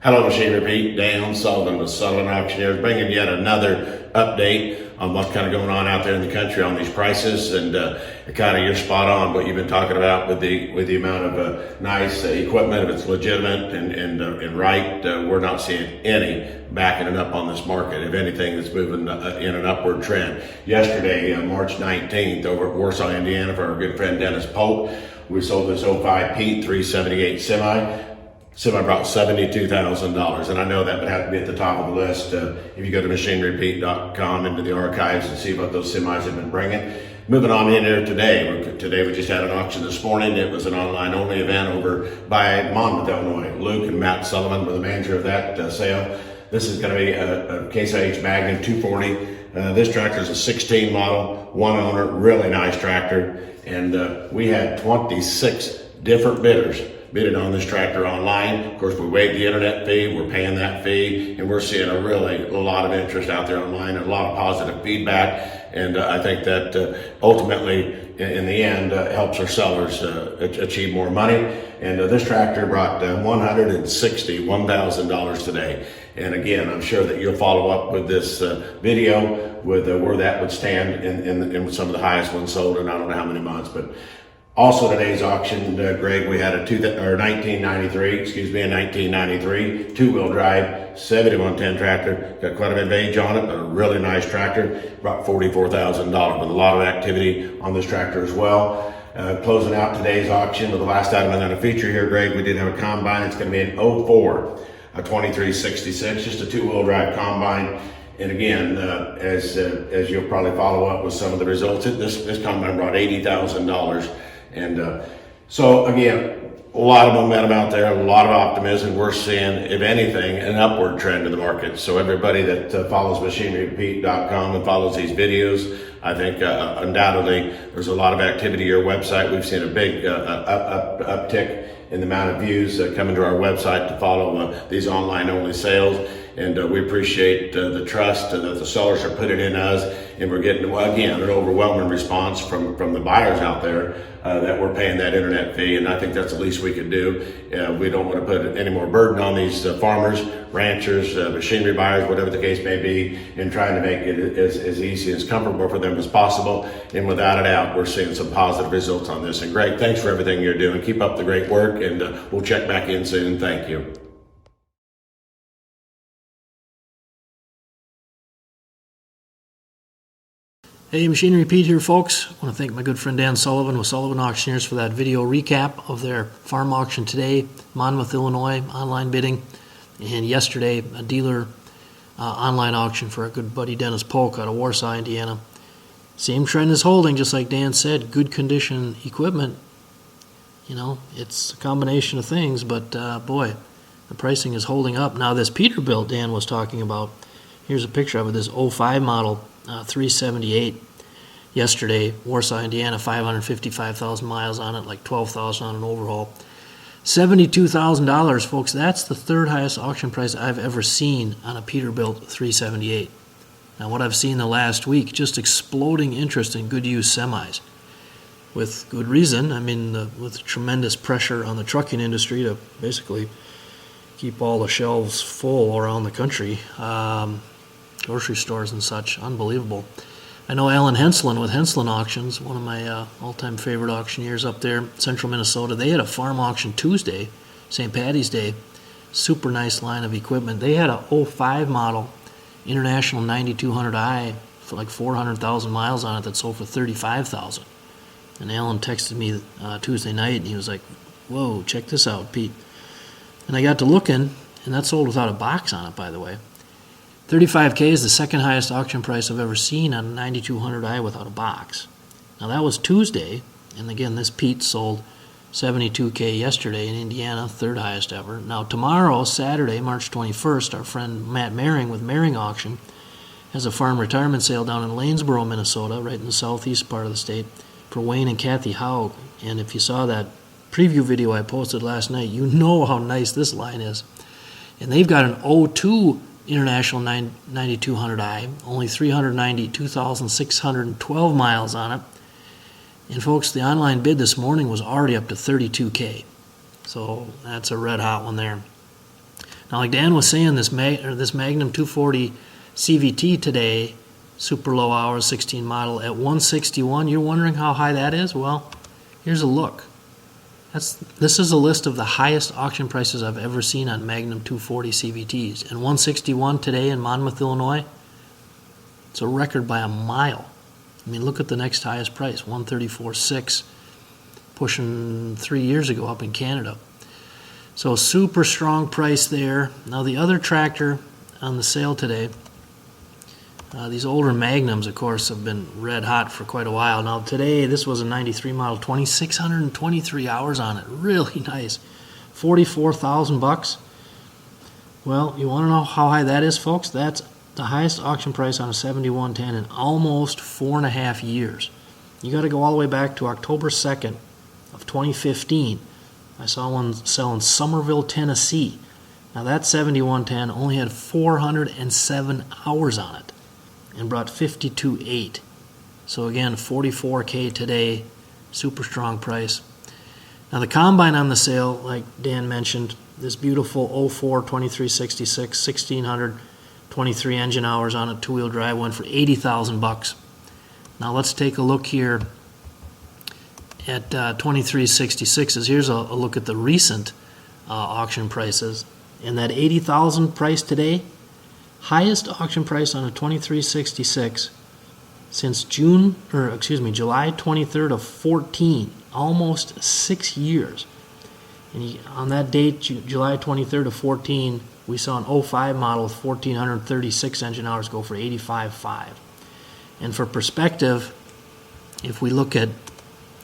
Hello, Machinery Pete. Dan Sullivan with Sullivan Auctioneers, bringing yet another update on what's kind of going on out there in the country on these prices. And kind of you're spot on what you've been talking about with the amount of nice equipment. If it's legitimate and right, we're not seeing any backing it up on this market. If anything, it's moving in an upward trend. Yesterday, March 19th, over at Warsaw, Indiana, for our good friend Dennis Pope, we sold this '05 Pete 378 semi. Semi brought $72,000, and I know that would have to be at the top of the list if you go to machinerypete.com into the archives and see what those semis have been bringing. Moving on in here today. Today we just had an auction this morning. It was an online-only event over by Monmouth, Illinois. Luke and Matt Sullivan were the manager of that sale. This is going to be a CaseIH Magnum 240. This tractor is a 16 model, one owner, really nice tractor, and we had 26 different bidders bidded on this tractor online. Of course, we waived the internet fee, we're paying that fee, and we're seeing a lot of interest out there online and a lot of positive feedback. And I think that ultimately, in the end, helps our sellers achieve more money. And this tractor brought $161,000 today. And again, I'm sure that you'll follow up with this video with where that would stand in some of the highest ones sold in I don't know how many months, but also today's auction, Greg, we had a 1993 two-wheel drive 7110 tractor. Got quite a bit of age on it, but a really nice tractor. Brought $44,000 with a lot of activity on this tractor as well. Closing out today's auction with the last item I'm going to feature here, Greg, we did have a combine. It's going to be an '04, a 2366, just a two-wheel drive combine. And again, as you'll probably follow up with some of the results, this combine brought $80,000. And so again, a lot of momentum out there, a lot of optimism. We're seeing, if anything, an upward trend in the market. So everybody that follows machinerypete.com and follows these videos, I think undoubtedly there's a lot of activity on your website. We've seen a big uptick in the amount of views coming to our website to follow these online-only sales. And we appreciate the trust that the sellers are putting in us. And we're getting, again, an overwhelming response from the buyers out there that we're paying that internet fee. And I think that's the least we could do. We don't want to put any more burden on these farmers, ranchers, machinery buyers, whatever the case may be, and trying to make it as easy, as comfortable for them as possible. And without a doubt, we're seeing some positive results on this. And Greg, thanks for everything you're doing. Keep up the great work, and we'll check back in soon. Thank you. Hey, Machinery Pete here, folks. I want to thank my good friend Dan Sullivan with Sullivan Auctioneers for that video recap of their farm auction today, Monmouth, Illinois, online bidding, and yesterday, a dealer online auction for our good buddy Dennis Polk out of Warsaw, Indiana. Same trend is holding, just like Dan said, good condition equipment. You know, it's a combination of things, but boy, the pricing is holding up. Now, this Peterbilt Dan was talking about, here's a picture of it, this '05 model. 378 yesterday, Warsaw, Indiana, 555,000 miles on it, like 12,000 on an overhaul. $72,000, folks. That's the third highest auction price I've ever seen on a Peterbilt 378. Now, what I've seen the last week, just exploding interest in good use semis. With good reason. I mean, with tremendous pressure on the trucking industry to basically keep all the shelves full around the country. Grocery stores and such. Unbelievable. I know Alan Henslin with Henslin Auctions, one of my all-time favorite auctioneers up there, central Minnesota. They had a farm auction Tuesday, St. Patty's Day. Super nice line of equipment. They had a '05 model International 9200i for like 400,000 miles on it that sold for $35,000. And Alan texted me Tuesday night, and he was like, "Whoa, check this out, Pete." And I got to looking, and that sold without a box on it, by the way. $35K is the second highest auction price I've ever seen on a 9200i without a box. Now, that was Tuesday, and again, this Pete sold $72K yesterday in Indiana, third highest ever. Now, tomorrow, Saturday, March 21st, our friend Matt Mehring with Mehring Auction has a farm retirement sale down in Lanesboro, Minnesota, right in the southeast part of the state, for Wayne and Kathy Haug. And if you saw that preview video I posted last night, you know how nice this line is. And they've got an '02 International 9200i, only 392,612 miles on it. And folks, the online bid this morning was already up to $32K. So that's a red hot one there. Now, like Dan was saying, this Magnum 240 CVT today, super low hours, 16 model at 161. You're wondering how high that is? Well, here's a look. This is a list of the highest auction prices I've ever seen on Magnum 240 CVTs. And 161 today in Monmouth, Illinois, it's a record by a mile. I mean, look at the next highest price, 134.6, pushing 3 years ago up in Canada. So super strong price there. Now the other tractor on the sale today, these older Magnums, of course, have been red hot for quite a while. Now today, this was a 93 model, 2,623 hours on it. Really nice. 44,000 bucks. Well, you want to know how high that is, folks? That's the highest auction price on a 7110 in almost 4.5 years. You got to go all the way back to October 2nd of 2015. I saw one sell in Somerville, Tennessee. Now that 7110 only had 407 hours on it and brought 52.8. So again, 44K today, super strong price. Now the combine on the sale, like Dan mentioned, this beautiful 04 2366 1623 engine hours on it, two-wheel drive, went for 80,000 bucks. Now let's take a look here at 2366s. Here's a look at the recent auction prices. And that 80,000 price today, highest auction price on a 2366 since July 23rd of 14, almost 6 years. And on that date, July 23rd of 14, we saw an 05 model with 1,436 engine hours go for 85.5. And for perspective, if we look at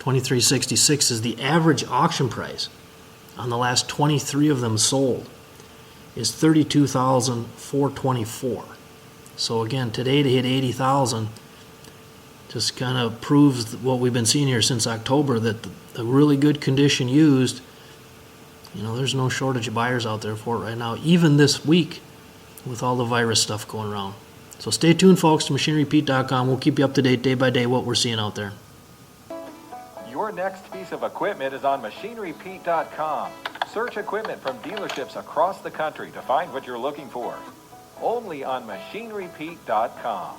2366 is the average auction price on the last 23 of them sold is $32,424. So again, today to hit 80,000 just kind of proves what we've been seeing here since October, that the really good condition used, there's no shortage of buyers out there for it right now, even this week with all the virus stuff going around. So stay tuned, folks, to MachineryPete.com. We'll keep you up to date day by day what we're seeing out there. Your next piece of equipment is on MachineryPete.com. Search equipment from dealerships across the country to find what you're looking for. Only on MachineryPete.com.